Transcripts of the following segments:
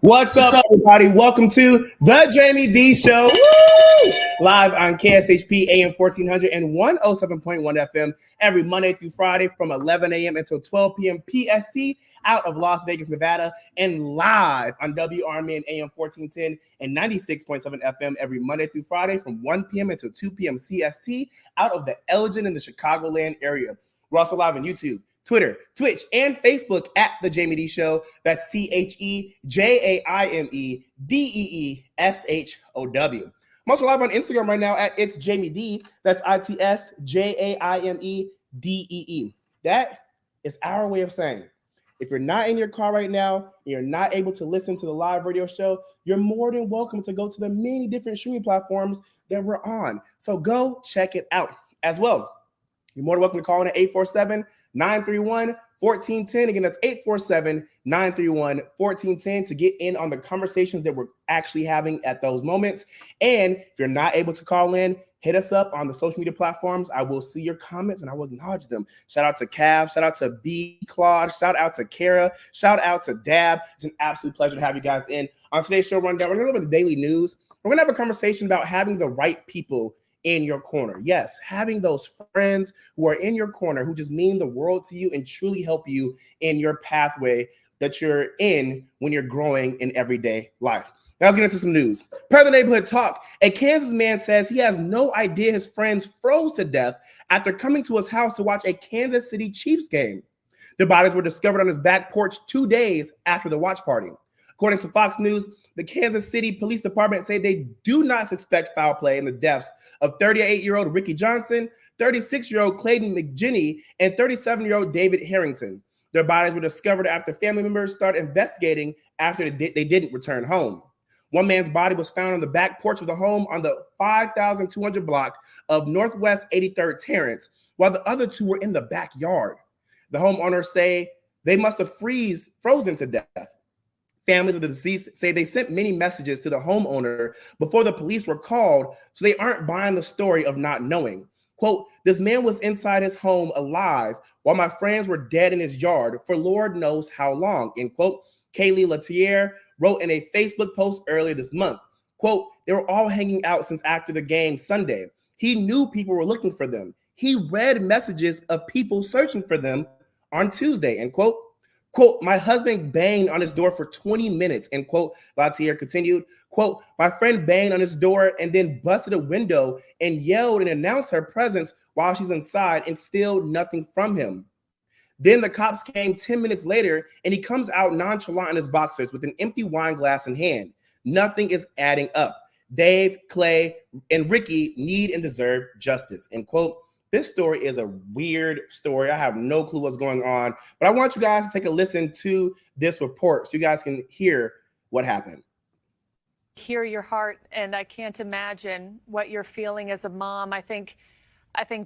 What's up, everybody? Welcome to the Jaime Dee Show. Woo! Live on KSHP AM 1400 and 107.1 FM every Monday through Friday from 11 a.m. until 12 p.m. PST out of Las Vegas, Nevada, and live on WRMN AM 1410 and 96.7 FM every Monday through Friday from 1 p.m. until 2 p.m. CST out of the Elgin and the Chicagoland area. We're also live on YouTube, Twitter, Twitch, and Facebook at The Jaime Dee Show. That's CHEJAIMEDEESHOW. I'm also live on Instagram right now at It's Jaime Dee. That's ITSJAIMEDEE. That is our way of saying, if you're not in your car right now, and you're not able to listen to the live radio show, you're more than welcome to go to the many different streaming platforms that we're on. So go check it out as well. You're more than welcome to call in at 847-931-1410. Again, that's 847-931-1410 to get in on the conversations that we're actually having at those moments. And if you're not able to call in, hit us up on the social media platforms. I will see your comments and I will acknowledge them. Shout out to Cav, shout out to B. Claude, shout out to Kara, shout out to Dab. It's an absolute pleasure to have you guys in. On today's show rundown, we're going to go over the daily news. We're going to have a conversation about having the right people in your corner. Yes, having those friends who are in your corner who just mean the world to you and truly help you in your pathway that you're in when you're growing in everyday life. Now let's get into some news. Per the neighborhood talk, a Kansas man says he has no idea his friends froze to death after coming to his house to watch a Kansas City Chiefs game. The bodies were discovered on his back porch 2 days after the watch party. According to Fox News, the Kansas City Police Department say they do not suspect foul play in the deaths of 38-year-old Ricky Johnson, 36-year-old Clayton McGinney, and 37-year-old David Harrington. Their bodies were discovered after family members started investigating after they didn't return home. One man's body was found on the back porch of the home on the 5,200 block of Northwest 83rd Terrace, while the other two were in the backyard. The homeowners say they must have frozen to death. Families of the deceased say they sent many messages to the homeowner before the police were called, so they aren't buying the story of not knowing. Quote, this man was inside his home alive while my friends were dead in his yard for Lord knows how long, end quote. Kaylee Latier wrote in a Facebook post earlier this month, quote, they were all hanging out since after the game Sunday. He knew people were looking for them. He read messages of people searching for them on Tuesday, end quote. Quote, my husband banged on his door for 20 minutes, end quote. Latier continued, quote, my friend banged on his door and then busted a window and yelled and announced her presence while she's inside and still nothing from him. Then the cops came 10 minutes later and he comes out nonchalant in his boxers with an empty wine glass in hand. Nothing is adding up. Dave, Clay, and Ricky need and deserve justice, end quote. This story is a weird story. I have no clue what's going on, but I want you guys to take a listen to this report so you guys can hear what happened. Hear your heart, and I can't imagine what you're feeling as a mom. I think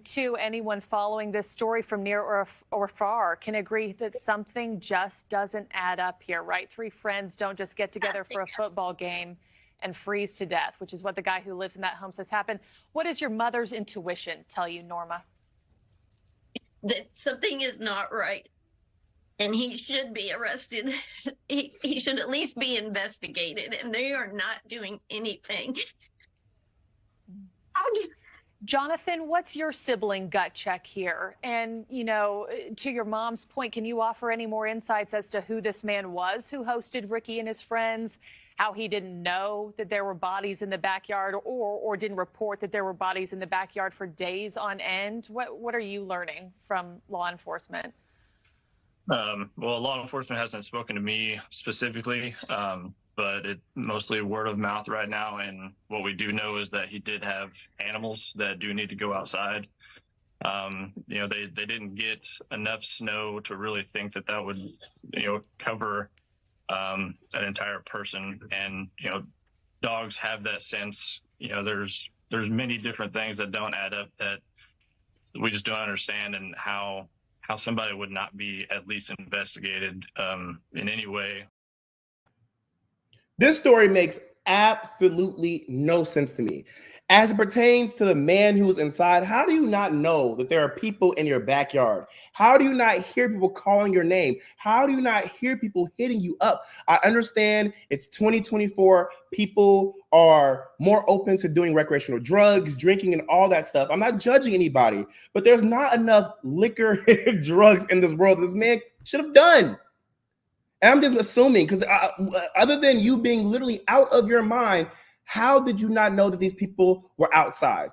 too, anyone following this story from near or far can agree that something just doesn't add up here, right? Three friends don't just get together for a football game and freeze to death, which is what the guy who lives in that home says happened. What does your mother's intuition tell you, Norma? That something is not right, and he should be arrested. He should at least be investigated, and they are not doing anything. Jonathan, what's your sibling gut check here? And, you know, to your mom's point, can you offer any more insights as to who this man was who hosted Ricky and his friends? How he didn't know that there were bodies in the backyard or didn't report that there were bodies in the backyard for days on end? What are you learning from law enforcement? Well, law enforcement hasn't spoken to me specifically, but it's mostly word of mouth right now. And what we do know is that he did have animals that do need to go outside. You know, they didn't get enough snow to really think that that would, you know, cover an entire person. And, you know, dogs have that sense. You know, there's many different things that don't add up that we just don't understand, and how somebody would not be at least investigated in any way. This story makes absolutely no sense to me. As it pertains to the man who's inside, how do you not know that there are people in your backyard? How do you not hear people calling your name? How do you not hear people hitting you up? I understand it's 2024. People are more open to doing recreational drugs, drinking, and all that stuff. I'm not judging anybody, but there's not enough liquor and drugs in this world this man should have done. And I'm just assuming, because other than you being literally out of your mind, how did you not know that these people were outside?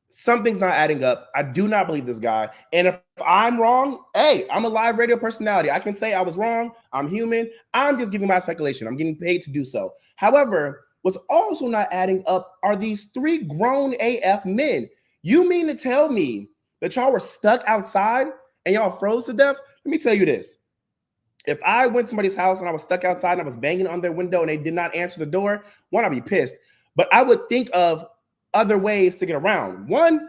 Something's not adding up. I do not believe this guy. And if I'm wrong, hey, I'm a live radio personality. I can say I was wrong. I'm human. I'm just giving my speculation. I'm getting paid to do so. However, what's also not adding up are these 3 grown AF men. You mean to tell me that y'all were stuck outside and y'all froze to death? Let me tell you this. If I went to somebody's house and I was stuck outside and I was banging on their window and they did not answer the door, one, I'd be pissed. But I would think of other ways to get around. One,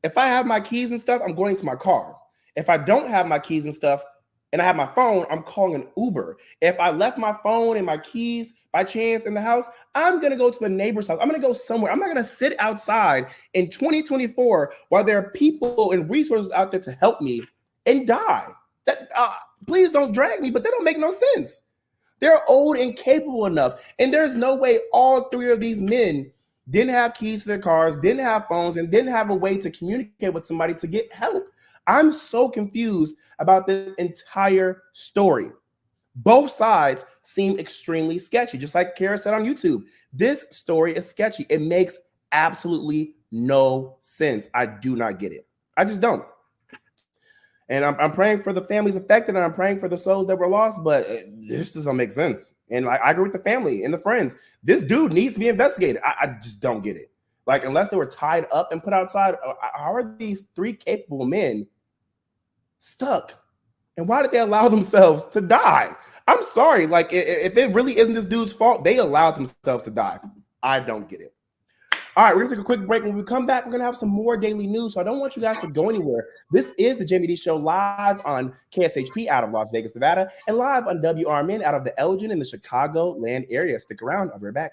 if I have my keys and stuff, I'm going to my car. If I don't have my keys and stuff and I have my phone, I'm calling an Uber. If I left my phone and my keys by chance in the house, I'm going to go to the neighbor's house. I'm going to go somewhere. I'm not going to sit outside in 2024 while there are people and resources out there to help me and die. That please don't drag me, but that don't make no sense. They're old and capable enough. And there's no way all 3 of these men didn't have keys to their cars, didn't have phones, and didn't have a way to communicate with somebody to get help. I'm so confused about this entire story. Both sides seem extremely sketchy. Just like Kara said on YouTube, this story is sketchy. It makes absolutely no sense. I do not get it. I just don't. And I'm praying for the families affected, and I'm praying for the souls that were lost, but this doesn't make sense. And I agree with the family and the friends. This dude needs to be investigated. I just don't get it. Like, unless they were tied up and put outside, how are these 3 capable men stuck? And why did they allow themselves to die? I'm sorry. Like, if it really isn't this dude's fault, they allowed themselves to die. I don't get it. All right, we're going to take a quick break. When we come back, we're going to have some more daily news. So I don't want you guys to go anywhere. This is the Jaime Dee Show live on KSHP out of Las Vegas, Nevada, and live on WRMN out of the Elgin in the Chicago land area. Stick around. I'll be right back.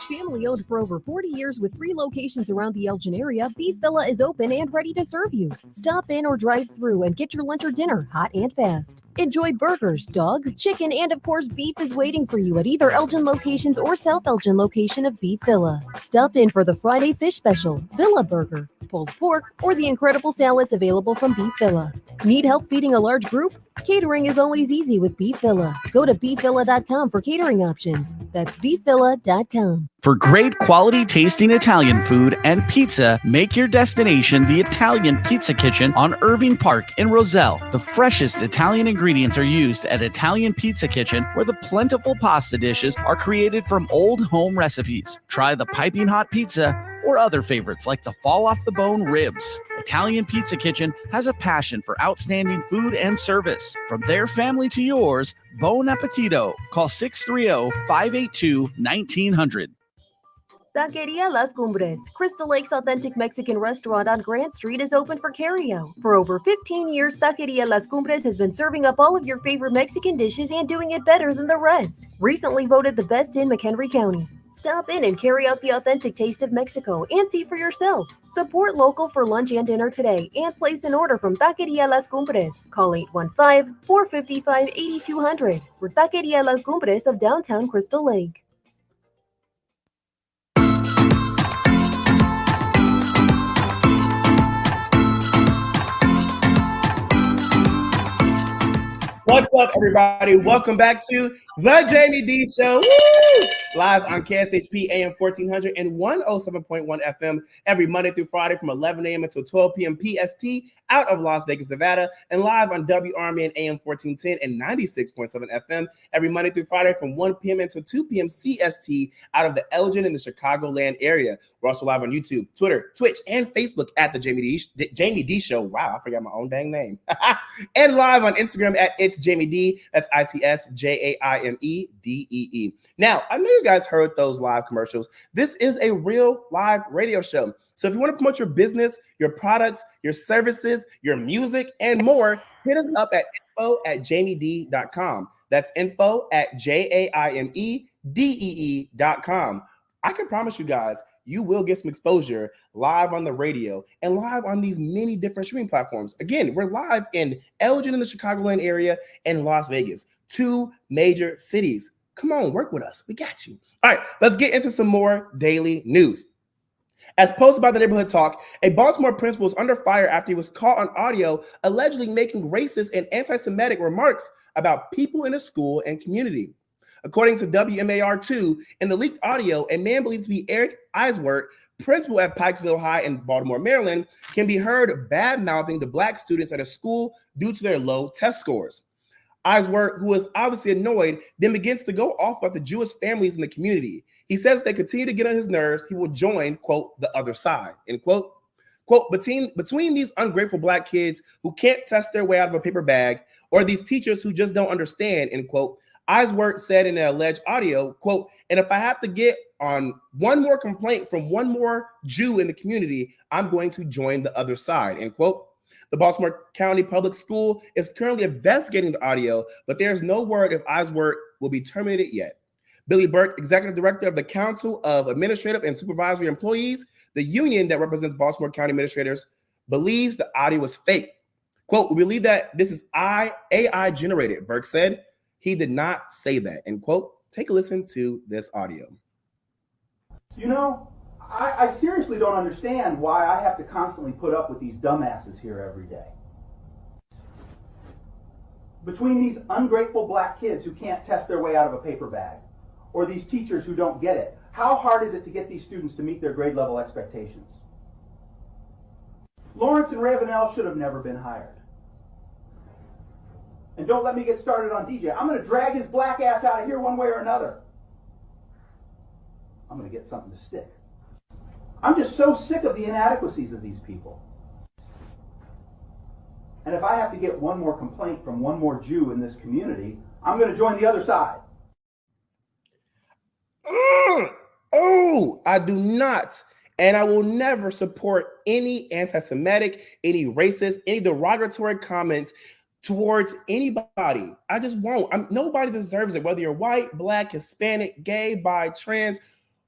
Family owned for over 40 years with 3 locations around the Elgin area, Beef Villa is open and ready to serve you. Stop in or drive through and get your lunch or dinner hot and fast. Enjoy burgers, dogs, chicken, and of course beef is waiting for you at either Elgin locations or South Elgin location of Beef Villa. Stop in for the Friday fish special, Villa Burger, pulled pork, or the incredible salads available from Beef Villa. Need help feeding a large group? Catering is always easy with Beef Villa. Go to beefvilla.com for catering options. That's beefvilla.com. For great quality tasting Italian food and pizza, make your destination the Italian Pizza Kitchen on Irving Park in Roselle. The freshest Italian ingredients are used at Italian Pizza Kitchen, where the plentiful pasta dishes are created from old home recipes. Try the piping hot pizza or other favorites like the fall off the bone ribs. Italian Pizza Kitchen has a passion for outstanding food and service. From their family to yours, bon appetito. Call 630-582-1900. Taqueria Las Cumbres, Crystal Lake's authentic Mexican restaurant on Grant Street, is open for carryout. For over 15 years, Taqueria Las Cumbres has been serving up all of your favorite Mexican dishes and doing it better than the rest. Recently voted the best in McHenry County. Stop in and carry out the authentic taste of Mexico and see for yourself. Support local for lunch and dinner today and place an order from Taqueria Las Cumbres. Call 815-455-8200 for Taqueria Las Cumbres of downtown Crystal Lake. What's up, everybody? Welcome back to the Jaime Dee Show. Woo! Live on KSHP AM 1400 and 107.1 FM every Monday through Friday from 11 a.m. until 12 p.m. PST out of Las Vegas, Nevada, and live on WRMN AM 1410 and 96.7 FM every Monday through Friday from 1 p.m. until 2 p.m. CST out of the Elgin in the Chicagoland area. We're also live on YouTube, Twitter, Twitch, and Facebook at the Jaime Dee Show. Wow, I forgot my own dang name. And live on Instagram at It's Jaime Dee. That's ITSJAIMEDEE. Now, I know you guys heard those live commercials. This is a real live radio show. So if you want to promote your business, your products, your services, your music, and more, hit us up at info@jaimedee.com. That's info@JAIMEDEE.com. I can promise you guys, you will get some exposure live on the radio and live on these many different streaming platforms. Again, we're live in Elgin in the Chicagoland area and Las Vegas, 2 major cities. Come on, work with us. We got you. All right, let's get into some more daily news. As posted by the Neighborhood Talk, a Baltimore principal is under fire after he was caught on audio allegedly making racist and anti-Semitic remarks about people in the school and community. According to WMAR2, in the leaked audio, a man believed to be Eric Eiswert, principal at Pikesville High in Baltimore, Maryland, can be heard bad-mouthing the black students at a school due to their low test scores. Eiswert, who is obviously annoyed, then begins to go off about the Jewish families in the community. He says they continue to get on his nerves. He will join, quote, the other side, end quote. Quote, between these ungrateful black kids who can't test their way out of a paper bag, or these teachers who just don't understand, end quote, Eiswert said in the alleged audio, quote, and if I have to get on one more complaint from one more Jew in the community, I'm going to join the other side, end quote. The Baltimore County Public School is currently investigating the audio, but there's no word if Eiswert will be terminated yet. Billy Burke, executive director of the Council of Administrative and Supervisory Employees, the union that represents Baltimore County administrators, believes the audio was fake. Quote, we believe that this is AI generated, Burke said. He did not say that, end quote. Take a listen to this audio. You know, I seriously don't understand why I have to constantly put up with these dumbasses here every day. Between these ungrateful black kids who can't test their way out of a paper bag, or these teachers who don't get it, how hard is it to get these students to meet their grade level expectations? Lawrence and Ravenel should have never been hired. And don't let me get started on DJ. I'm going to drag his black ass out of here one way or another. I'm going to get something to stick. I'm just so sick of the inadequacies of these people. And if I have to get one more complaint from one more Jew in this community, I'm going to join the other side. Oh, I do not. And I will never support any anti-Semitic, any racist, any derogatory comments towards anybody. I just won't. Nobody deserves it, whether you're white, black, Hispanic, gay, bi, trans,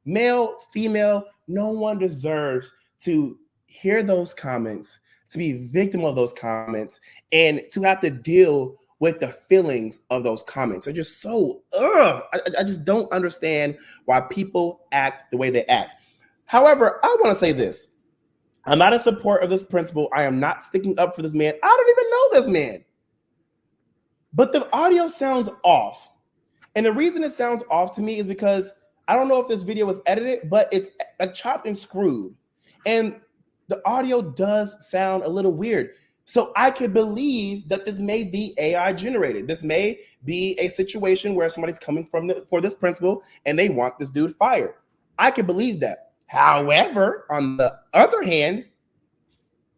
male, female. No one deserves to hear those comments, to be victim of those comments, and to have to deal with the feelings of those comments. They're just so, I just don't understand why people act the way they act. However, I want to say this. I'm not in support of this principal. I am not sticking up for this man. I don't even know this man. But the audio sounds off. And the reason it sounds off to me is because I don't know if this video was edited, but it's chopped and screwed. And the audio does sound a little weird. So I could believe that this may be AI generated. This may be a situation where somebody's coming for this principal and they want this dude fired. I could believe that. However, on the other hand,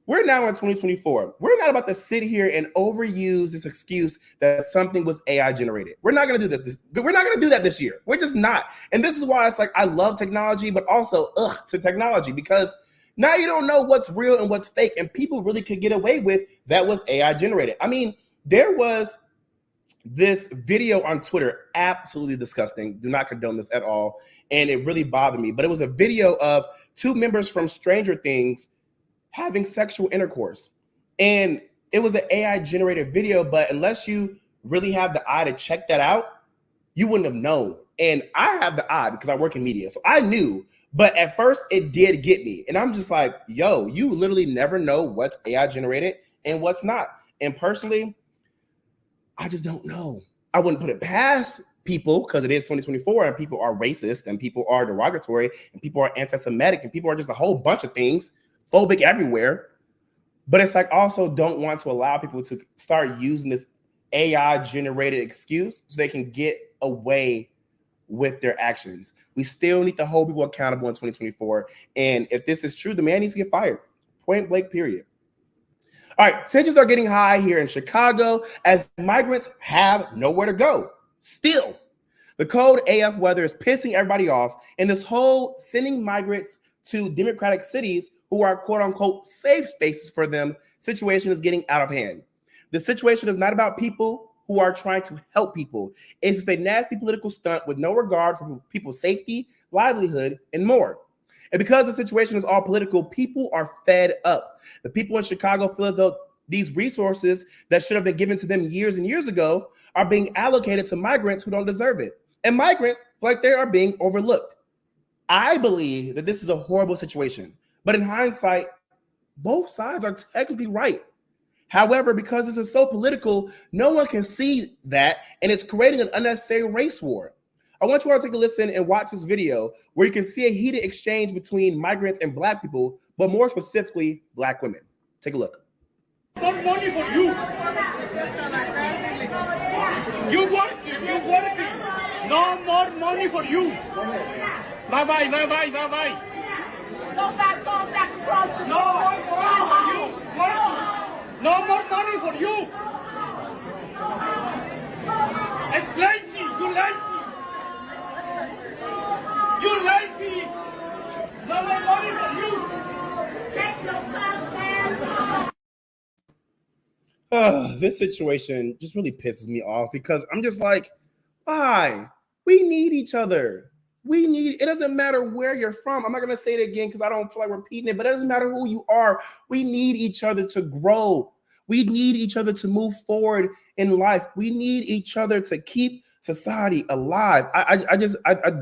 we're now in 2024. We're not about to sit here and overuse this excuse that something was AI generated. We're not going to do that. We're not going to do that this year. We're just not. And this is why it's like I love technology, but also to technology, because now you don't know what's real and what's fake, and people really could get away with that was AI generated. I mean, there was this video on Twitter, absolutely disgusting. Do not condone this at all, and it really bothered me. But it was a video of 2 members from Stranger Things having sexual intercourse, and it was an AI generated video. But unless you really have the eye to check that out, you wouldn't have known. And I have the eye because I work in media, so I knew. But at first, it did get me. And I'm just like, yo, you literally never know what's AI generated and what's not. And personally, I just don't know. I wouldn't put it past people because it is 2024 and people are racist and people are derogatory and people are anti-Semitic and people are just a whole bunch of things, phobic everywhere. But it's like also don't want to allow people to start using this AI generated excuse so they can get away with their actions. We still need to hold people accountable in 2024. And if this is true, the man needs to get fired. Point blank, period. All right, tensions are getting high here in Chicago as migrants have nowhere to go. Still, the cold AF weather is pissing everybody off, and this whole sending migrants to democratic cities who are quote unquote safe spaces for them situation is getting out of hand. The situation is not about people who are trying to help people. It's just a nasty political stunt with no regard for people's safety, livelihood, and more. And because the situation is all political, people are fed up. The people in Chicago feel as though these resources that should have been given to them years and years ago are being allocated to migrants who don't deserve it. And migrants feel like they are being overlooked. I believe that this is a horrible situation, but in hindsight, both sides are technically right. However, because this is so political, no one can see that, and it's creating an unnecessary race war. I want you all to take a listen and watch this video where you can see a heated exchange between migrants and Black people, but more specifically, Black women. Take a look. More money for you. You working. No more money for you. Bye-bye. Go back across the No more money for you. No more money for you. It's lazy. You lazy. No more money for you. Take your podcast. This situation just really pisses me off because I'm just like, why? We need each other. It doesn't matter where you're from. I'm not going to say it again because I don't feel like repeating it, but it doesn't matter who you are. We need each other to grow. We need each other to move forward in life. We need each other to keep society alive. I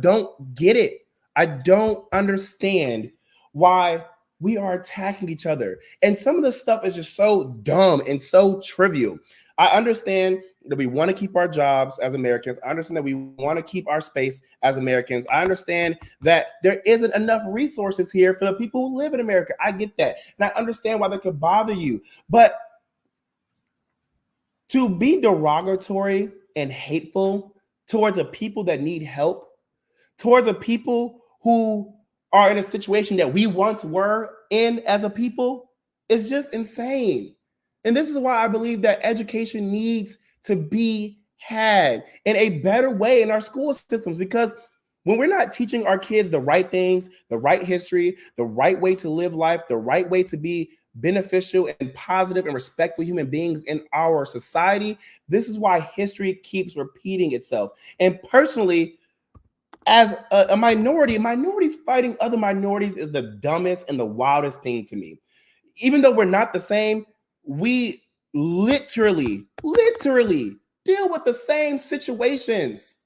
don't get it. I don't understand why we are attacking each other. And some of the stuff is just so dumb and so trivial. I understand that we want to keep our jobs as Americans. I understand that we want to keep our space as Americans. I understand that there isn't enough resources here for the people who live in America. I get that. And I understand why that could bother you. But to be derogatory and hateful towards a people that need help, towards a people who are in a situation that we once were in as a people, is just insane. And this is why I believe that education needs to be had in a better way in our school systems, because when we're not teaching our kids the right things, the right history, the right way to live life, the right way to be beneficial and positive and respectful human beings in our society, this is why history keeps repeating itself. And personally, as a minority, minorities fighting other minorities is the dumbest and the wildest thing to me. Even though we're not the same, we literally deal with the same situations.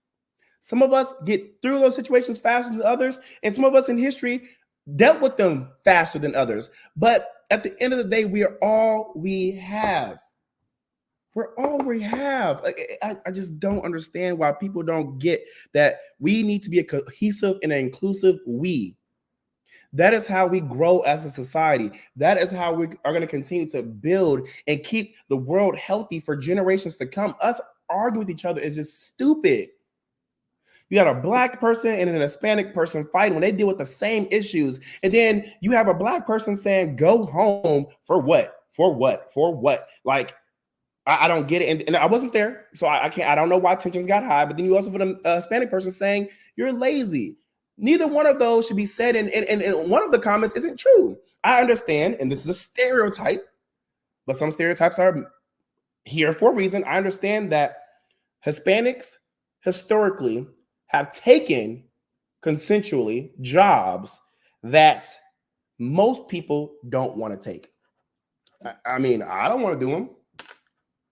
Some of us get through those situations faster than others, and some of us in history dealt with them faster than others. But at the end of the day, we are all we have. We're all we have. I just don't understand why people don't get that we need to be a cohesive and an inclusive we. That is how we grow as a society. That is how we are going to continue to build and keep the world healthy for generations to come. Us arguing with each other is just stupid. You got a Black person and an Hispanic person fighting when they deal with the same issues. And then you have a Black person saying, go home for what? For what? For what? Like, I don't get it. And I wasn't there, so I can't. I don't know why tensions got high. But then you also put a Hispanic person saying you're lazy. Neither one of those should be said. And one of the comments isn't true. I understand, and this is a stereotype, but some stereotypes are here for a reason. I understand that Hispanics historically have taken consensually jobs that most people don't want to take. I mean, I don't want to do them.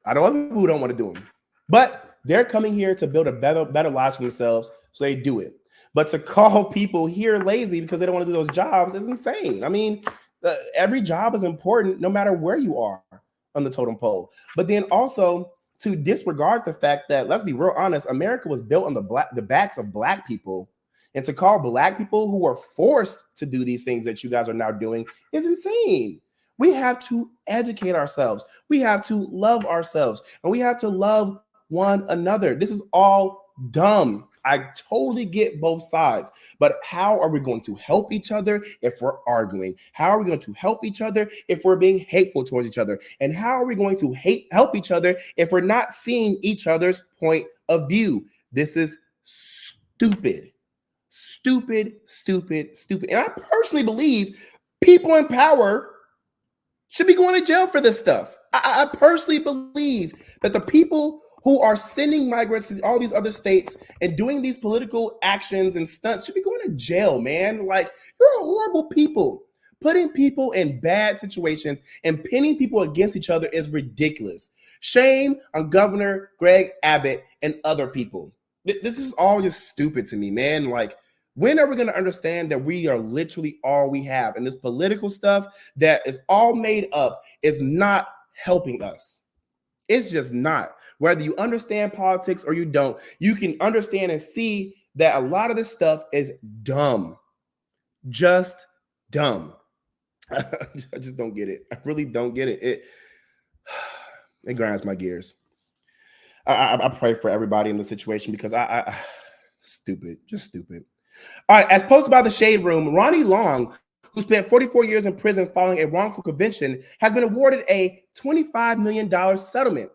I know other people who don't want to do them, but they're coming here to build a better lives for themselves, so they do it. But to call people here lazy because they don't want to do those jobs is insane. I mean, every job is important no matter where you are on the totem pole. But then also to disregard the fact that, let's be real honest, America was built on the backs of Black people. And to call Black people who are forced to do these things that you guys are now doing is insane. We have to educate ourselves. We have to love ourselves, and we have to love one another. This is all dumb. I totally get both sides, but how are we going to help each other if we're arguing? How are we going to help each other if we're being hateful towards each other? And how are we going to help each other if we're not seeing each other's point of view? This is stupid. And I personally believe people in power should be going to jail for this stuff. I personally believe that the people who are sending migrants to all these other states and doing these political actions and stunts should be going to jail, man. Like, you're horrible people. Putting people in bad situations and pinning people against each other is ridiculous. Shame on Governor Greg Abbott and other people. This is all just stupid to me, man. Like, when are we going to understand that we are literally all we have? And this political stuff that is all made up is not helping us. It's just not. Whether you understand politics or you don't, you can understand and see that a lot of this stuff is dumb. Just dumb. I just don't get it. I really don't get it. It grinds my gears. I pray for everybody in the situation because stupid, just stupid. All right, as posted by the Shade Room, Ronnie Long, who spent 44 years in prison following a wrongful conviction, has been awarded a $25 million settlement.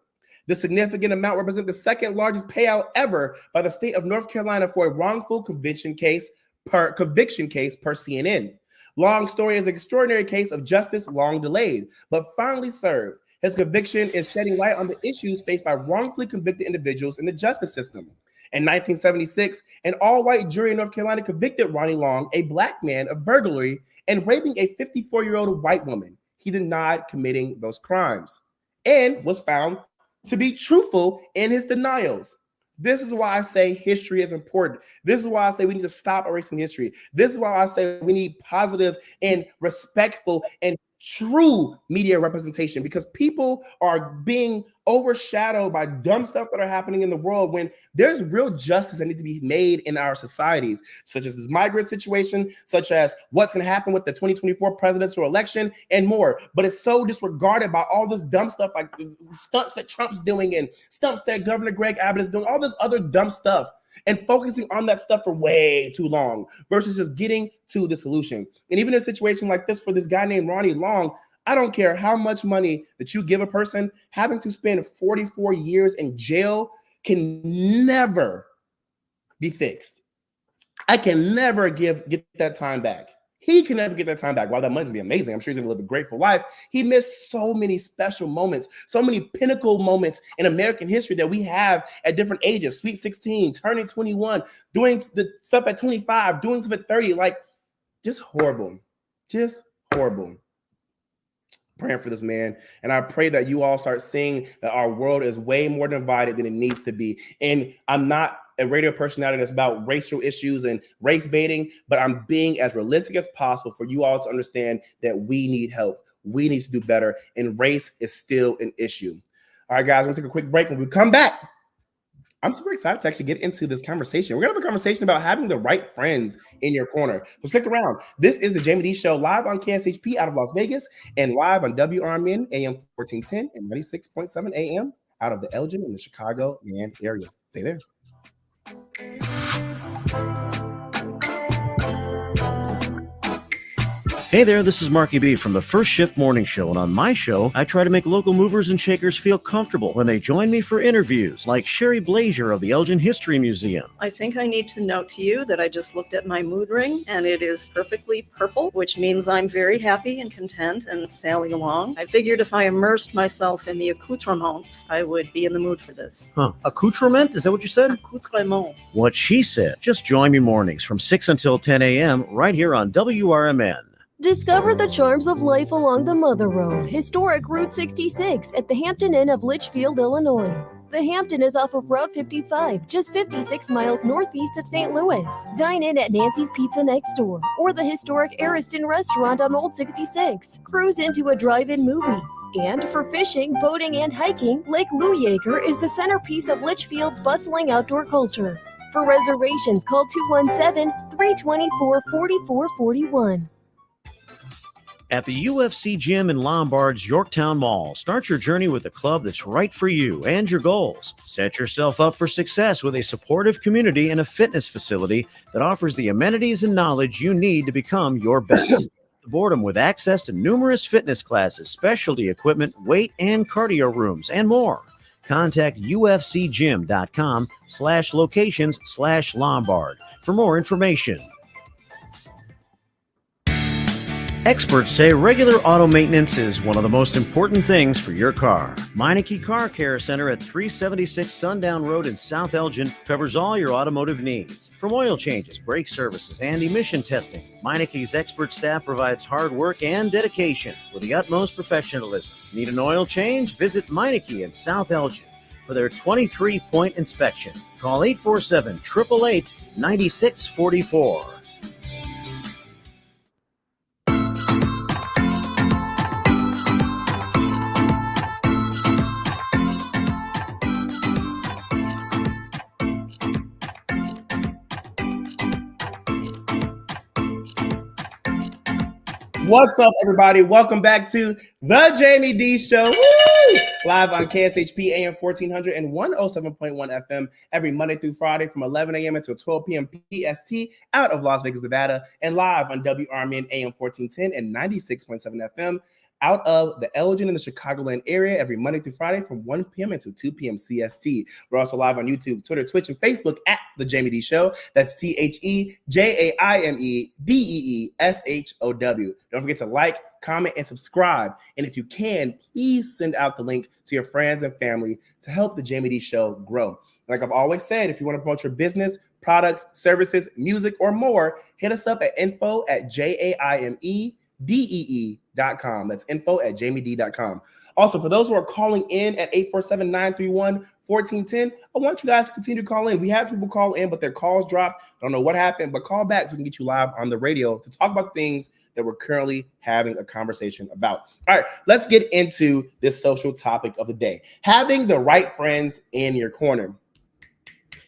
The significant amount represents the second largest payout ever by the state of North Carolina for a wrongful conviction case per CNN. Long's story is an extraordinary case of justice long delayed, but finally served. His conviction is shedding light on the issues faced by wrongfully convicted individuals in the justice system. In 1976, an all-white jury in North Carolina convicted Ronnie Long, a black man, of burglary and raping a 54-year-old white woman. He denied committing those crimes and was found to be truthful in his denials. This is why I say history is important. This is why I say we need to stop erasing history. This is why I say we need positive and respectful and true media representation, because people are being overshadowed by dumb stuff that are happening in the world when there's real justice that needs to be made in our societies, such as this migrant situation, such as what's going to happen with the 2024 presidential election and more. But it's so disregarded by all this dumb stuff, like the stunts that Trump's doing and stunts that Governor Greg Abbott is doing, all this other dumb stuff, and focusing on that stuff for way too long versus just getting to the solution. And even in a situation like this for this guy named Ronnie Long, I don't care how much money that you give a person, having to spend 44 years in jail can never be fixed. I can never get that time back. He can never get that time back. While that money's gonna be amazing, I'm sure he's gonna live a grateful life. He missed so many special moments, so many pinnacle moments in American history that we have at different ages, Sweet 16, turning 21, doing the stuff at 25, doing stuff at 30, like just horrible, just horrible. Praying for this man, and I pray that you all start seeing that our world is way more divided than it needs to be. And I'm not a radio personality that's about racial issues and race baiting, but I'm being as realistic as possible for you all to understand that we need help. We need to do better, and race is still an issue. All right, guys, we're gonna take a quick break. When we come back, I'm super excited to actually get into this conversation. We're gonna have a conversation about having the right friends in your corner. So stick around. This is the Jaime Dee Show, live on KSHP out of Las Vegas and live on WRMN AM 1410 and 96.7 AM out of the Elgin and the Chicago area. Stay there. Hey there, this is Marky B from the First Shift Morning Show, and on my show, I try to make local movers and shakers feel comfortable when they join me for interviews, like Sherry Blazier of the Elgin History Museum. I think I need to note to you that I just looked at my mood ring, and it is perfectly purple, which means I'm very happy and content and sailing along. I figured if I immersed myself in the accoutrements, I would be in the mood for this. Huh. Accoutrement? Is that what you said? Accoutrement. What she said. Just join me mornings from 6 until 10 a.m. right here on WRMN. Discover the charms of life along the Mother Road, historic Route 66 at the Hampton Inn of Litchfield, Illinois. The Hampton is off of Route 55, just 56 miles northeast of St. Louis. Dine in at Nancy's Pizza next door, or the historic Ariston Restaurant on Old 66. Cruise into a drive-in movie. And for fishing, boating, and hiking, Lake Looyaker is the centerpiece of Litchfield's bustling outdoor culture. For reservations, call 217-324-4441. At the UFC Gym in Lombard's Yorktown Mall, start your journey with a club that's right for you and your goals. Set yourself up for success with a supportive community and a fitness facility that offers the amenities and knowledge you need to become your best. Boredom with access to numerous fitness classes, specialty equipment, weight and cardio rooms, and more. Contact ufcgym.com/locations/Lombard for more information. Experts say regular auto maintenance is one of the most important things for your car. Meineke Car Care Center at 376 Sundown Road in South Elgin covers all your automotive needs. From oil changes, brake services, and emission testing, Meineke's expert staff provides hard work and dedication with the utmost professionalism. Need an oil change? Visit Meineke in South Elgin for their 23-point inspection. Call 847-888-9644. What's up, everybody? Welcome back to the Jaime Dee Show. Woo! Live on KSHP AM 1400 and 107.1 FM every Monday through Friday from 11 a.m. until 12 p.m. PST out of Las Vegas, Nevada, and live on WRMN AM 1410 and 96.7 FM out of the Elgin and the Chicagoland area every Monday through Friday from 1 p.m. until 2 p.m. CST. We're also live on YouTube, Twitter, Twitch, and Facebook at The Jaime Dee Show. That's TheJaimeDeeshow. Don't forget to like, comment, and subscribe. And if you can, please send out the link to your friends and family to help The Jaime Dee Show grow. Like I've always said, if you want to promote your business, products, services, music, or more, hit us up at info@JaimeDee.com. That's info@JaimeDee.com. Also, for those who are calling in at 847-931-1410, I want you guys to continue to call in. We had some people call in, but their calls dropped. I don't know what happened, but call back so we can get you live on the radio to talk about the things that we're currently having a conversation about. All right, let's get into this social topic of the day. Having the right friends in your corner.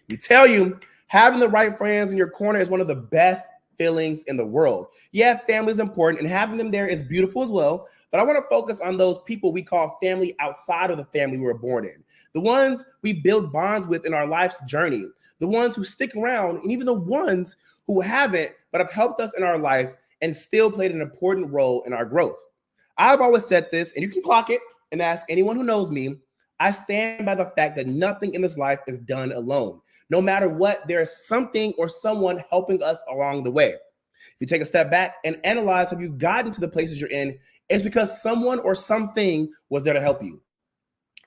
We tell you, having the right friends in your corner is one of the best feelings in the world. Yeah, family is important, and having them there is beautiful as well. But I want to focus on those people we call family outside of the family we were born in. The ones we build bonds with in our life's journey. The ones who stick around, and even the ones who haven't, but have helped us in our life and still played an important role in our growth. I've always said this, and you can clock it and ask anyone who knows me. I stand by the fact that nothing in this life is done alone. No matter what, there is something or someone helping us along the way. If you take a step back and analyze, have you gotten to the places you're in, it's because someone or something was there to help you.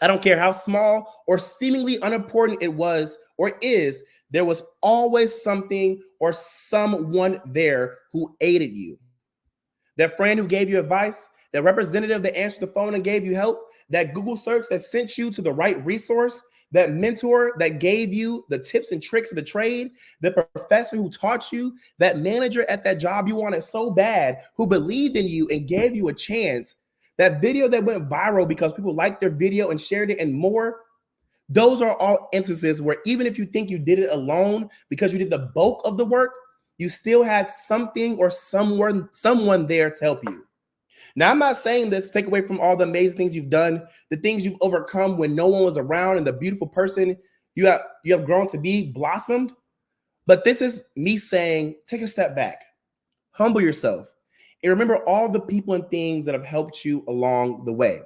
I don't care how small or seemingly unimportant it was or is, there was always something or someone there who aided you. That friend who gave you advice, that representative that answered the phone and gave you help, that Google search that sent you to the right resource, that mentor that gave you the tips and tricks of the trade, the professor who taught you, that manager at that job you wanted so bad who believed in you and gave you a chance, that video that went viral because people liked their video and shared it and more. Those are all instances where even if you think you did it alone because you did the bulk of the work, you still had something or someone there to help you. Now, I'm not saying this to take away from all the amazing things you've done, the things you've overcome when no one was around, and the beautiful person you have grown to be blossomed. But this is me saying, take a step back, humble yourself, and remember all the people and things that have helped you along the way.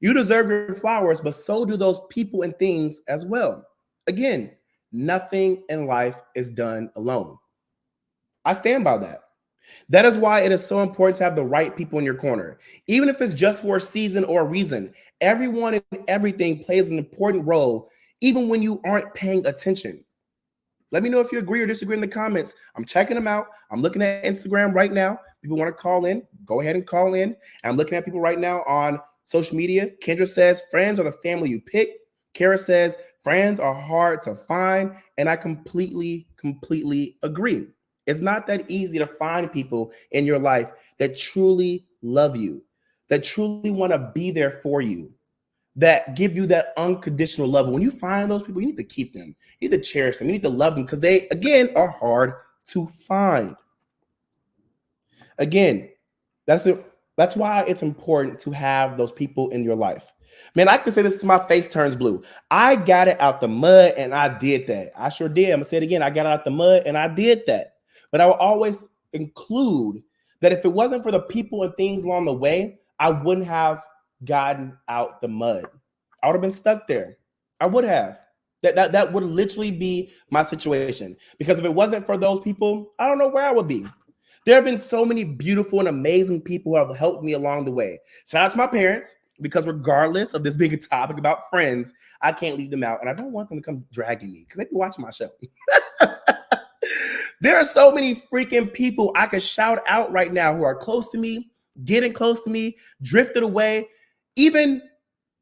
You deserve your flowers, but so do those people and things as well. Again, nothing in life is done alone. I stand by that. That is why it is so important to have the right people in your corner. Even if it's just for a season or a reason, everyone and everything plays an important role, even when you aren't paying attention. Let me know if you agree or disagree in the comments. I'm checking them out. I'm looking at Instagram right now. People want to call in, go ahead and call in. And I'm looking at people right now on social media. Kendra says, friends are the family you pick. Kara says, friends are hard to find. And I completely agree. It's not that easy to find people in your life that truly love you, that truly want to be there for you, that give you that unconditional love. When you find those people, you need to keep them. You need to cherish them. You need to love them because they, again, are hard to find. Again, that's why it's important to have those people in your life. Man, I can say this till my face turns blue. I got it out the mud and I did that. I sure did. I'm going to say it again. I got it out the mud and I did that. But I will always include that if it wasn't for the people and things along the way, I wouldn't have gotten out the mud. I would have been stuck there. I would have. That would literally be my situation. Because if it wasn't for those people, I don't know where I would be. There have been so many beautiful and amazing people who have helped me along the way. Shout out to my parents, because regardless of this being a topic about friends, I can't leave them out. And I don't want them to come dragging me because they be watching my show. There are so many freaking people I could shout out right now who are close to me, getting close to me, drifted away, even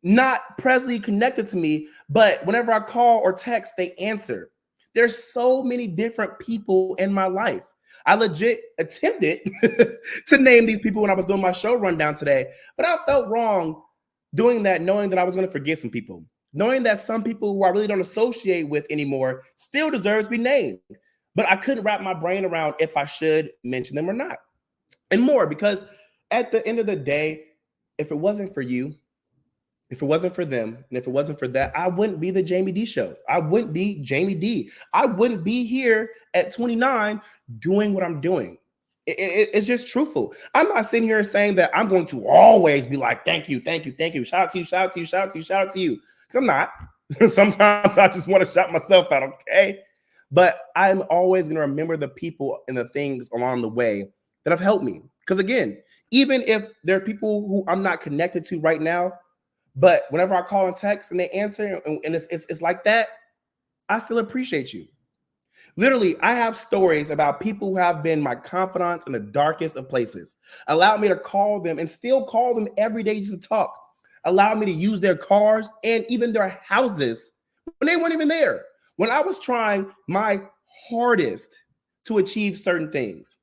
not presently connected to me, but whenever I call or text, they answer. There's so many different people in my life. I legit attempted to name these people when I was doing my show rundown today, but I felt wrong doing that, knowing that I was going to forget some people, knowing that some people who I really don't associate with anymore still deserve to be named. But I couldn't wrap my brain around if I should mention them or not, and more, because at the end of the day, if it wasn't for you, if it wasn't for them, and if it wasn't for that, I wouldn't be the Jaime Dee Show. I wouldn't be Jaime Dee. I wouldn't be here at 29 doing what I'm doing. It's just truthful. I'm not sitting here saying that I'm going to always be like, thank you, thank you, thank you. Shout out to you, shout out to you, shout out to you, shout out to you. Because I'm not. Sometimes I just want to shout myself out, okay? But I'm always going to remember the people and the things along the way that have helped me. Because again, even if there are people who I'm not connected to right now, but whenever I call and text and they answer and it's like that, I still appreciate you. Literally, I have stories about people who have been my confidants in the darkest of places, allowed me to call them and still call them every day just to talk, allowed me to use their cars and even their houses when they weren't even there. When I was trying my hardest to achieve certain things,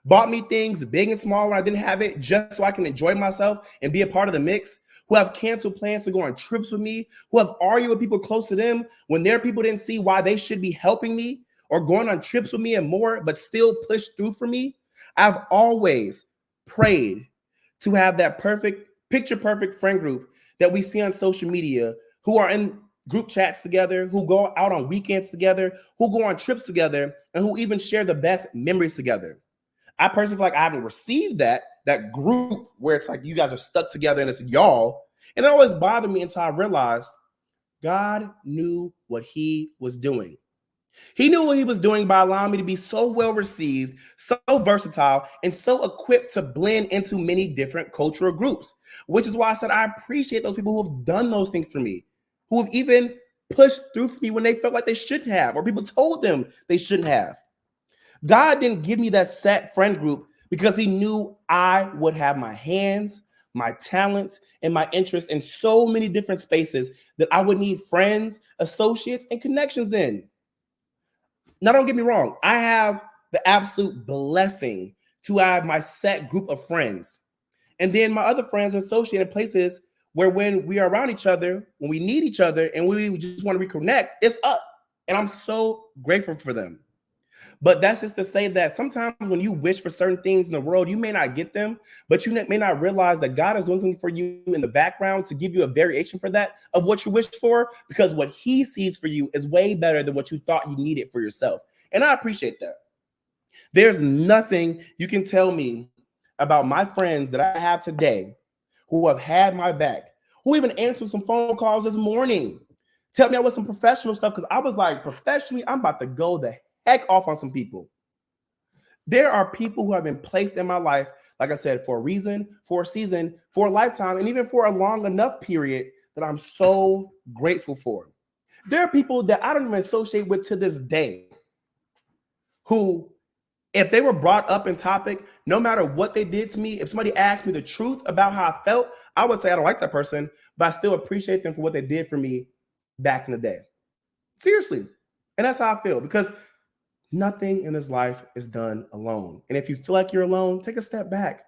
bought me things big and small when I didn't have it just so I can enjoy myself and be a part of the mix, who have canceled plans to go on trips with me, who have argued with people close to them when their people didn't see why they should be helping me or going on trips with me and more, but still push through for me. I've always prayed to have that perfect, picture perfect friend group that we see on social media, who are in group chats together, who go out on weekends together, who go on trips together, and who even share the best memories together. I personally feel like I haven't received that group where it's like you guys are stuck together and it's y'all. And it always bothered me until I realized God knew what he was doing. He knew what he was doing by allowing me to be so well received, so versatile, and so equipped to blend into many different cultural groups, which is why I said I appreciate those people who have done those things for me, who have even pushed through for me when they felt like they shouldn't have, or people told them they shouldn't have. God didn't give me that set friend group because he knew I would have my hands, my talents, and my interests in so many different spaces that I would need friends, associates, and connections in. Now, don't get me wrong. I have the absolute blessing to have my set group of friends. And then my other friends are associated in places where when we are around each other, when we need each other, and we just want to reconnect, it's up. And I'm so grateful for them. But that's just to say that sometimes when you wish for certain things in the world, you may not get them, but you may not realize that God is doing something for you in the background to give you a variation for that of what you wished for, because what he sees for you is way better than what you thought you needed for yourself. And I appreciate that. There's nothing you can tell me about my friends that I have today who have had my back, who even answered some phone calls this morning, tell me I was some professional stuff, because I was like, professionally, I'm about to go the heck off on some people. There are people who have been placed in my life, like I said, for a reason, for a season, for a lifetime, and even for a long enough period that I'm so grateful for. There are people that I don't even associate with to this day who, if they were brought up in topic, no matter what they did to me, if somebody asked me the truth about how I felt, I would say I don't like that person, but I still appreciate them for what they did for me back in the day. Seriously. And that's how I feel, because nothing in this life is done alone. And if you feel like you're alone, take a step back,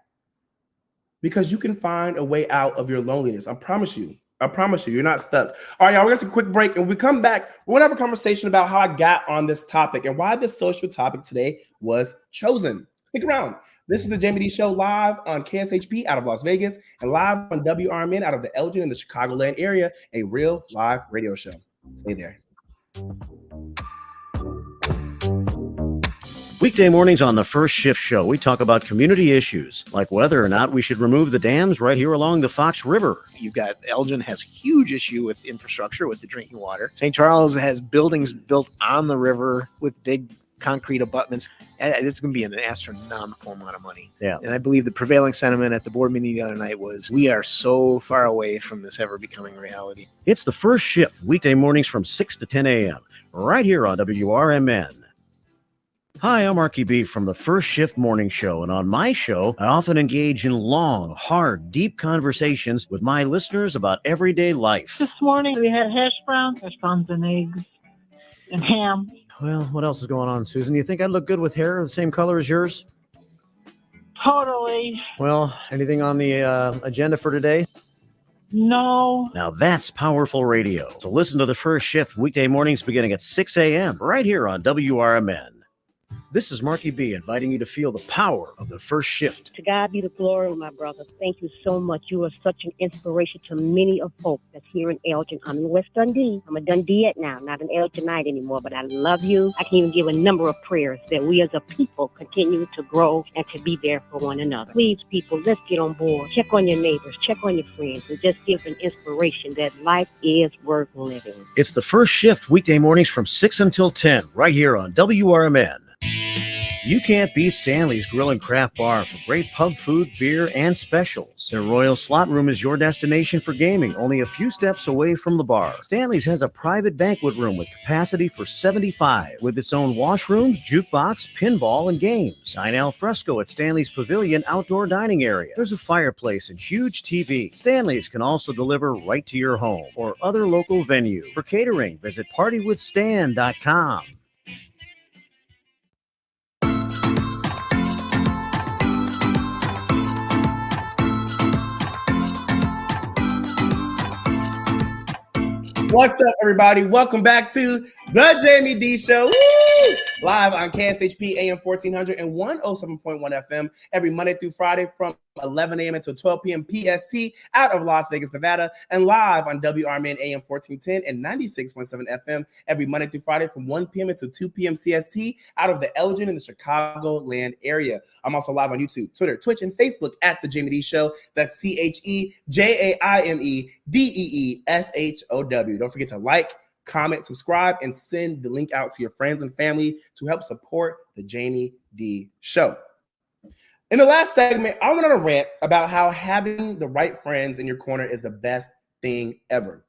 because you can find a way out of your loneliness. I promise you, you're not stuck. All right, y'all, we're going to take a quick break. And when we come back, we're going to have a conversation about how I got on this topic and why this social topic today was chosen. Stick around. This is the Jaime Dee Show, live on KSHP out of Las Vegas and live on WRMN out of the Elgin and the Chicagoland area, a real live radio show. Stay there. Weekday mornings on the First Shift Show, we talk about community issues, like whether or not we should remove the dams right here along the Fox River. You've got Elgin has huge issue with infrastructure, with the drinking water. St. Charles has buildings built on the river with big concrete abutments. It's going to be an astronomical amount of money. Yeah. And I believe the prevailing sentiment at the board meeting the other night was, we are so far away from this ever becoming reality. It's The First Shift, weekday mornings from 6 to 10 a.m., right here on WRMN. Hi, I'm Marky B from The First Shift Morning Show, and on my show, I often engage in long, hard, deep conversations with my listeners about everyday life. This morning we had hash browns and eggs and ham. Well, what else is going on, Susan? You think I'd look good with hair the same color as yours? Totally. Well, anything on the agenda for today? No. Now that's powerful radio. So listen to The First Shift weekday mornings beginning at 6 a.m. right here on WRMN. This is Marky B inviting you to feel the power of The First Shift. To God be the glory, my brother. Thank you so much. You are such an inspiration to many of folks that's here in Elgin. I'm in West Dundee. I'm a Dundeeite now, not an Elginite anymore, but I love you. I can even give a number of prayers that we as a people continue to grow and to be there for one another. Please, people, let's get on board. Check on your neighbors, check on your friends, and just give an inspiration that life is worth living. It's The First Shift weekday mornings from 6 until 10 right here on WRMN. You can't beat Stanley's Grill and Craft Bar for great pub food, beer, and specials. Their Royal Slot Room is your destination for gaming, only a few steps away from the bar. Stanley's has a private banquet room with capacity for 75, with its own washrooms, jukebox, pinball, and games. Sign al fresco at Stanley's Pavilion outdoor dining area. There's a fireplace and huge TV. Stanley's can also deliver right to your home or other local venue. For catering, visit partywithstan.com. What's up, everybody? Welcome back to the Jaime Dee Show. Woo! Live on KSHP AM 1400 and 107.1 FM every Monday through Friday from 11 a.m. until 12 p.m. PST out of Las Vegas, Nevada, and live on WRMN AM 1410 and 96.7 FM every Monday through Friday from 1 p.m. until 2 p.m. CST out of the Elgin and the Chicagoland area. I'm also live on YouTube, Twitter, Twitch, and Facebook at The Jaime Dee Show. That's CHEJAIMEDEESHOW. Don't forget to like, comment, subscribe, and send the link out to your friends and family to help support The Jaime Dee Show. In the last segment, I went on a rant about how having the right friends in your corner is the best thing ever.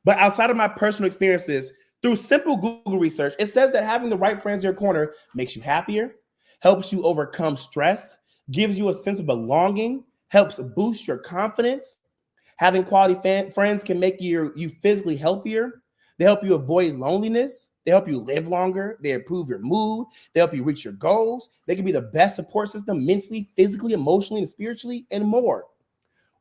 But outside of my personal experiences, through simple Google research, it says that having the right friends in your corner makes you happier, helps you overcome stress, gives you a sense of belonging, helps boost your confidence. Having quality friends can make you physically healthier. They help you avoid loneliness. They help you live longer. They improve your mood. They help you reach your goals. They can be the best support system mentally, physically, emotionally, and spiritually, and more.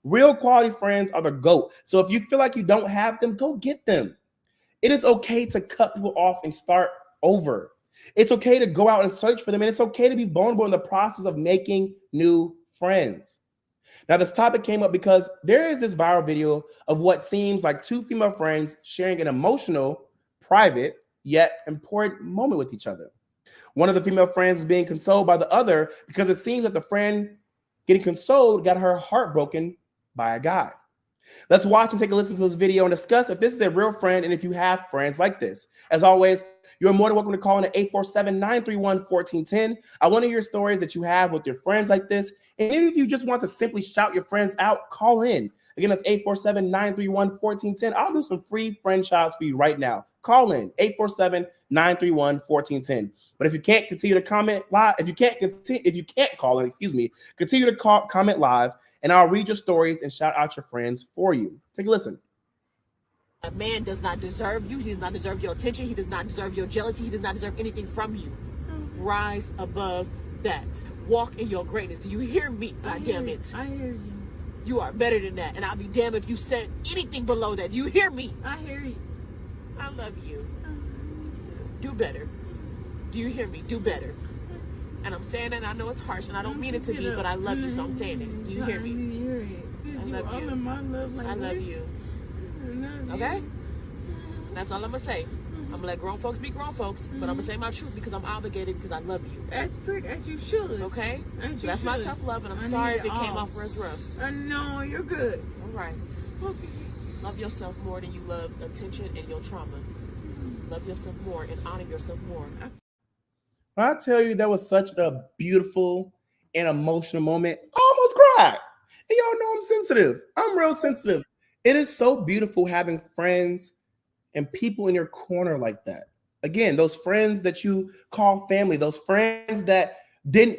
Real quality friends are the GOAT. So if you feel like you don't have them, go get them. It is okay to cut people off and start over. It's okay to go out and search for them, and it's okay to be vulnerable in the process of making new friends. Now, this topic came up because there is this viral video of what seems like two female friends sharing an emotional, private, yet important moment with each other. One of the female friends is being consoled by the other because it seems that the friend getting consoled got her heart broken by a guy. Let's watch and take a listen to this video and discuss if this is a real friend and if you have friends like this. As always, you're more than welcome to call in at 847-931-1410. I want to hear stories that you have with your friends like this. And if you just want to simply shout your friends out, call in. Again, that's 847-931-1410. I'll do some free friend shouts for you right now. Call in 847-931-1410. But if you can't continue to comment live, if you can't call in, continue to comment live, and I'll read your stories and shout out your friends for you. Take a listen. A man does not deserve you. He does not deserve your attention. He does not deserve your jealousy. He does not deserve anything from you. Rise above that. Walk in your greatness. Do you hear me? God damn it. I hear you. You are better than that. And I'll be damned if you said anything below that. Do you hear me? I hear you. I love you. Do better. Do you hear me? Do better. And I'm saying that, and I know it's harsh, and I don't mean it to be, but I love you, so I'm saying it. Do you hear me? I love you. I love you. Okay? That's all I'm going to say. I'm going to let grown folks be grown folks, but I'm going to say my truth because I'm obligated because I love you. That's pretty, as you should. Okay? So that's my tough love, and I'm sorry if it came off as rough. No, you're good. All right. Love yourself more than you love attention and your trauma. Love yourself more and honor yourself more. When I tell you that was such a beautiful and emotional moment, I almost cried. And y'all know I'm sensitive. I'm real sensitive. It is so beautiful having friends and people in your corner like that. Again, those friends that you call family, those friends that didn't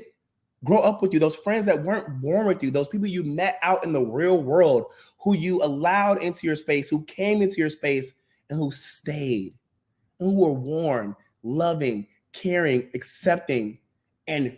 grow up with you, those friends that weren't born with you, those people you met out in the real world, who you allowed into your space, who came into your space, and who stayed, and who were warm, loving, caring, accepting, and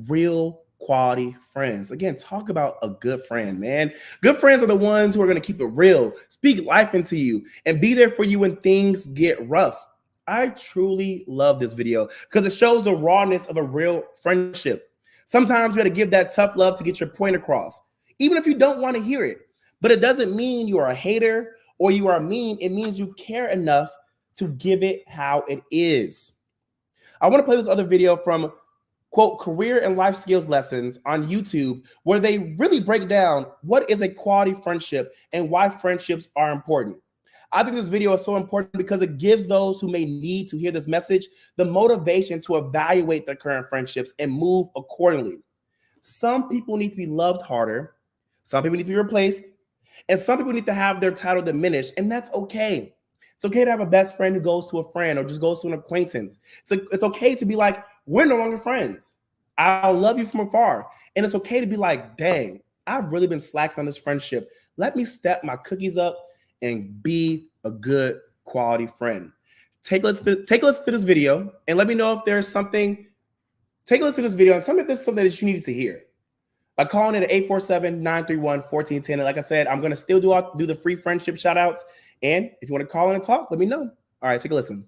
real quality friends. Again, talk about a good friend, man. Good friends are the ones who are going to keep it real, speak life into you, and be there for you when things get rough. I truly love this video because it shows the rawness of a real friendship. Sometimes you got to give that tough love to get your point across, even if you don't want to hear it. But it doesn't mean you are a hater or you are mean. It means you care enough to give it how it is. I want to play this other video from, quote, career and life skills lessons on YouTube, where they really break down what is a quality friendship and why friendships are important. I think this video is so important because it gives those who may need to hear this message the motivation to evaluate their current friendships and move accordingly. Some people need to be loved harder. Some people need to be replaced. And some people need to have their title diminished, and that's okay. It's okay to have a best friend who goes to a friend or just goes to an acquaintance. It's okay to be like, we're no longer friends. I'll love you from afar. And it's okay to be like, dang, I've really been slacking on this friendship. Let me step my cookies up and be a good quality friend. Take a listen to this video and let me know if there's something. Take a listen to this video and tell me if this is something that you needed to hear by calling it at 847-931-1410. And like I said, I'm going to still do the free friendship shout outs. And if you want to call in and talk, let me know. All right, take a listen.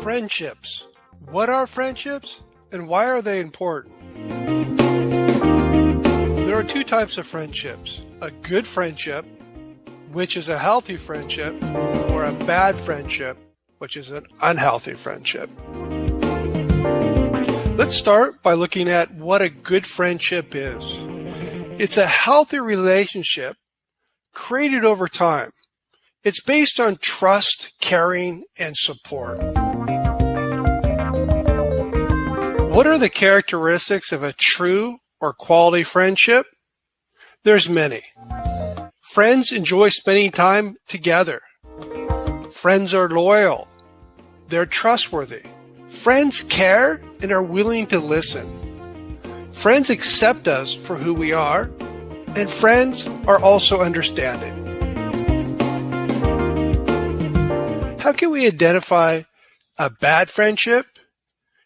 Friendships. What are friendships and why are they important? There are two types of friendships. A good friendship, which is a healthy friendship, or a bad friendship, which is an unhealthy friendship. Let's start by looking at what a good friendship is. It's a healthy relationship created over time. It's based on trust, caring, and support. What are the characteristics of a true or quality friendship? There's many. Friends enjoy spending time together. Friends are loyal. They're trustworthy. Friends care and are willing to listen. Friends accept us for who we are, and friends are also understanding. How can we identify a bad friendship?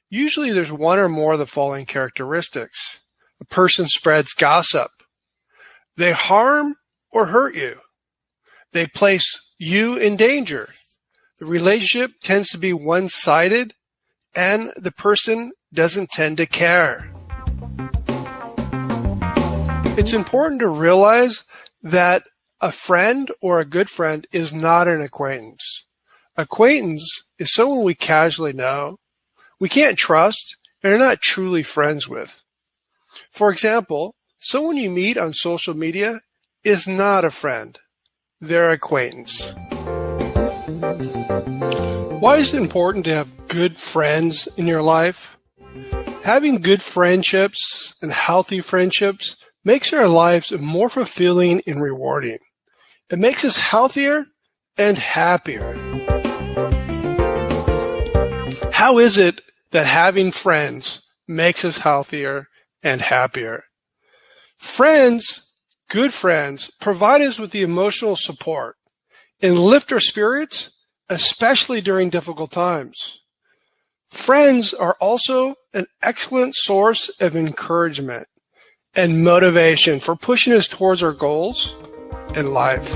Usually there's one or more of the following characteristics. A person spreads gossip. They harm or hurt you. They place you in danger. The relationship tends to be one-sided, and the person doesn't tend to care. It's important to realize that a friend or a good friend is not an acquaintance. Acquaintance is someone we casually know, we can't trust, and are not truly friends with. For example, someone you meet on social media is not a friend. They're an acquaintance. Why is it important to have good friends in your life? Having good friendships and healthy friendships makes our lives more fulfilling and rewarding. It makes us healthier and happier. How is it that having friends makes us healthier and happier? Friends, good friends, provide us with the emotional support and lift our spirits, especially during difficult times. Friends are also an excellent source of encouragement and motivation for pushing us towards our goals in life.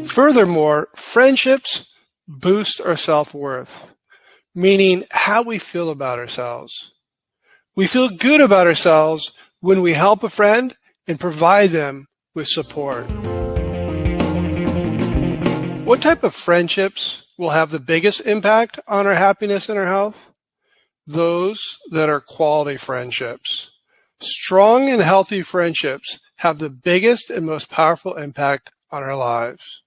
Furthermore, friendships boost our self-worth, meaning how we feel about ourselves. We feel good about ourselves when we help a friend and provide them with support. What type of friendships will have the biggest impact on our happiness and our health? Those that are quality friendships. Strong and healthy friendships have the biggest and most powerful impact on our lives.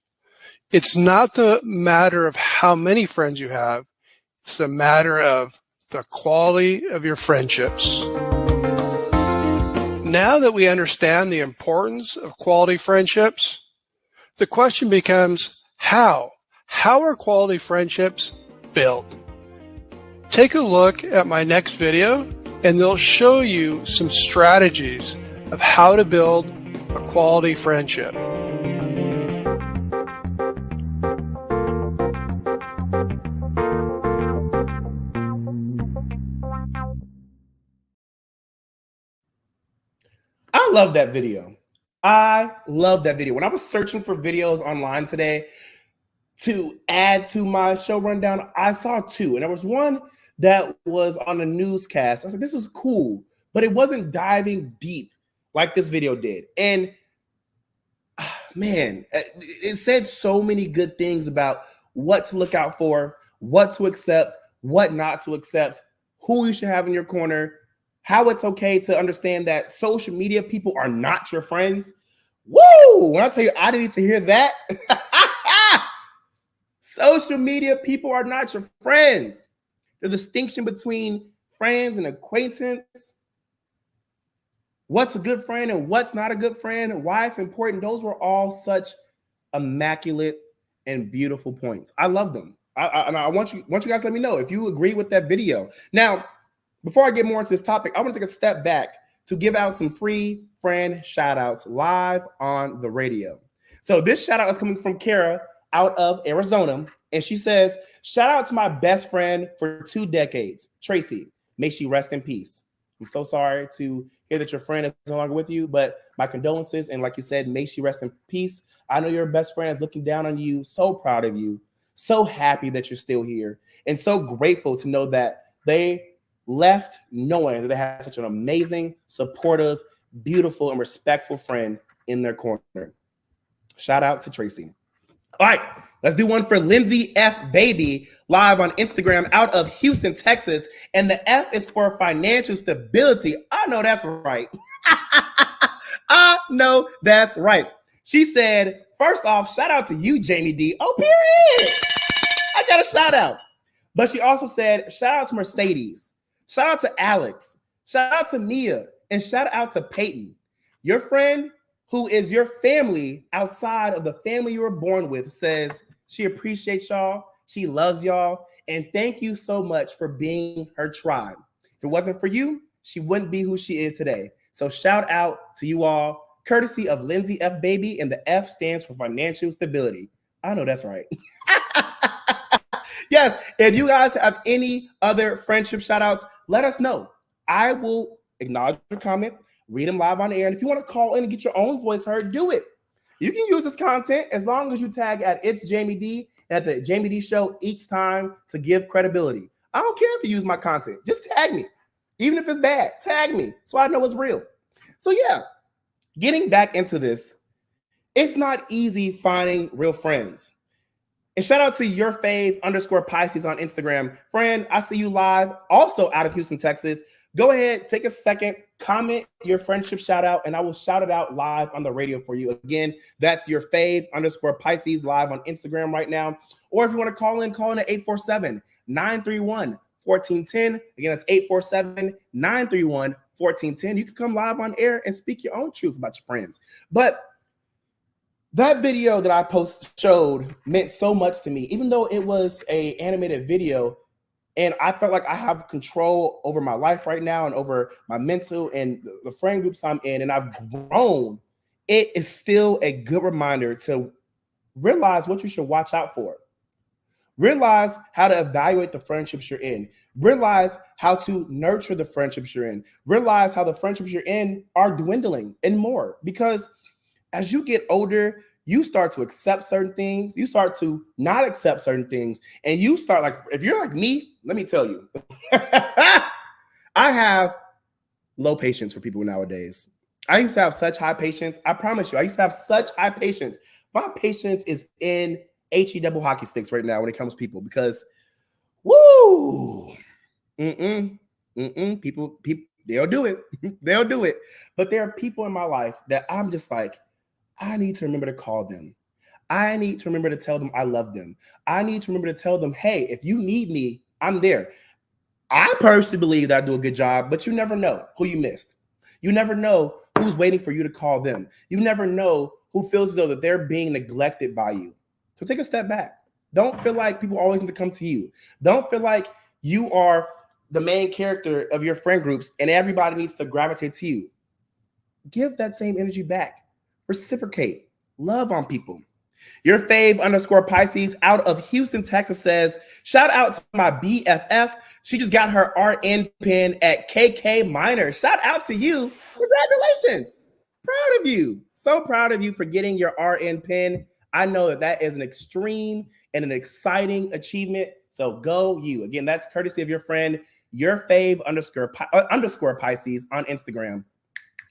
It's not the matter of how many friends you have. It's a matter of the quality of your friendships. Now that we understand the importance of quality friendships, the question becomes how? How are quality friendships built? Take a look at my next video and they'll show you some strategies of how to build a quality friendship. I love that video. I love that video. When I was searching for videos online today to add to my show rundown, I saw two. And there was one that was on a newscast. I was like, this is cool, but it wasn't diving deep like this video did. And man, it said so many good things about what to look out for, what to accept, what not to accept, who you should have in your corner, how it's okay to understand that social media people are not your friends. Woo! When I tell you, I didn't need to hear that. Social media people are not your friends. The distinction between friends and acquaintance, what's a good friend and what's not a good friend, and why it's important, those were all such immaculate and beautiful points. I love them. I want you guys to let me know if you agree with that video. Now, before I get more into this topic, I want to take a step back to give out some free friend shout outs live on the radio. So this shout out is coming from Kara out of Arizona. And she says, shout out to my best friend for 2 decades, Tracy. May she rest in peace. I'm so sorry to hear that your friend is no longer with you, but my condolences. And like you said, may she rest in peace. I know your best friend is looking down on you. So proud of you. So happy that you're still here. And so grateful to know that they left knowing that they had such an amazing, supportive, beautiful, and respectful friend in their corner. Shout out to Tracy. All right, let's do one for Lindsay F. Baby live on Instagram out of Houston, Texas. And the F is for financial stability. I know that's right. I know that's right. She said, first off, shout out to you, Jaime Dee. Oh, period. I got a shout out. But she also said, shout out to Mercedes. Shout out to Alex. Shout out to Mia. And shout out to Peyton. Your friend who is your family outside of the family you were born with says she appreciates y'all. She loves y'all. And thank you so much for being her tribe. If it wasn't for you, she wouldn't be who she is today. So shout out to you all, courtesy of Lindsay F. Baby. And the F stands for financial stability. I know that's right. Yes, if you guys have any other friendship shout outs, let us know. I will acknowledge your comment, read them live on air. And if you want to call in and get your own voice heard, do it. You can use this content as long as you tag at It's Jaime Dee at the Jaime Dee Show each time to give credibility. I don't care if you use my content. Just tag me. Even if it's bad, tag me so I know it's real. So yeah, getting back into this, it's not easy finding real friends. And shout out to your fave _Pisces on Instagram. Friend, I see you live, also out of Houston, Texas. Go ahead, take a second, comment your friendship shout out, and I will shout it out live on the radio for you. Again, that's your fave _Pisces live on Instagram right now. Or if you want to call in at 847-931-1410. Again, that's 847-931-1410. You can come live on air and speak your own truth about your friends. But that video that I showed meant so much to me, even though it was an animated video, and I felt like I have control over my life right now and over my mental and the friend groups I'm in, and I've grown. It is still a good reminder to realize what you should watch out for. Realize how to evaluate the friendships you're in. Realize how to nurture the friendships you're in. Realize how the friendships you're in are dwindling and more, because as you get older, you start to accept certain things. You start to not accept certain things. And you start, like, if you're like me, let me tell you, I have low patience for people nowadays. I used to have such high patience. I promise you, I used to have such high patience. My patience is in HE double hockey sticks right now when it comes to people, because woo, people, they'll do it. They'll do it. But there are people in my life that I'm just like, I need to remember to call them. I need to remember to tell them I love them. I need to remember to tell them, hey, if you need me, I'm there. I personally believe that I do a good job, but you never know who you missed. You never know who's waiting for you to call them. You never know who feels as though that they're being neglected by you. So take a step back. Don't feel like people always need to come to you. Don't feel like you are the main character of your friend groups and everybody needs to gravitate to you. Give that same energy back. Reciprocate. Love on people. Your fave _ Pisces out of Houston, Texas says, shout out to my BFF. She just got her RN pin at KK Minor. Shout out to you. Congratulations. Proud of you. So proud of you for getting your RN pin. I know that that is an extreme and an exciting achievement. So go you. Again, that's courtesy of your friend, your fave _ Pisces on Instagram.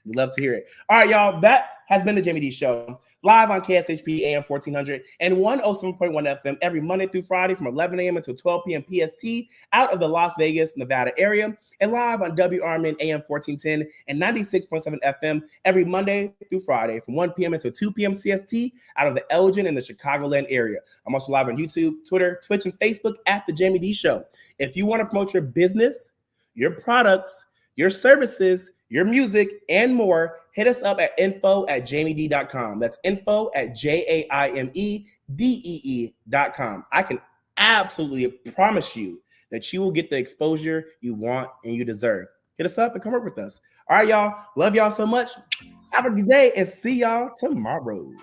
We'd love to hear it. All right, y'all. That has been the Jaime Dee Show, live on KSHP AM 1400 and 107.1 FM every Monday through Friday from 11 a.m. until 12 p.m. PST out of the Las Vegas, Nevada area, and live on WRMN AM 1410 and 96.7 FM every Monday through Friday from 1 p.m. until 2 p.m. CST out of the Elgin and the Chicagoland area. I'm also live on YouTube, Twitter, Twitch, and Facebook at the Jaime Dee Show. If you want to promote your business, your products, your services, your music, and more, hit us up at info@jaimedee.com. That's info@JAIMEDEE.com. I can absolutely promise you that you will get the exposure you want and you deserve. Hit us up and come work with us. All right, y'all. Love y'all so much. Have a good day and see y'all tomorrow.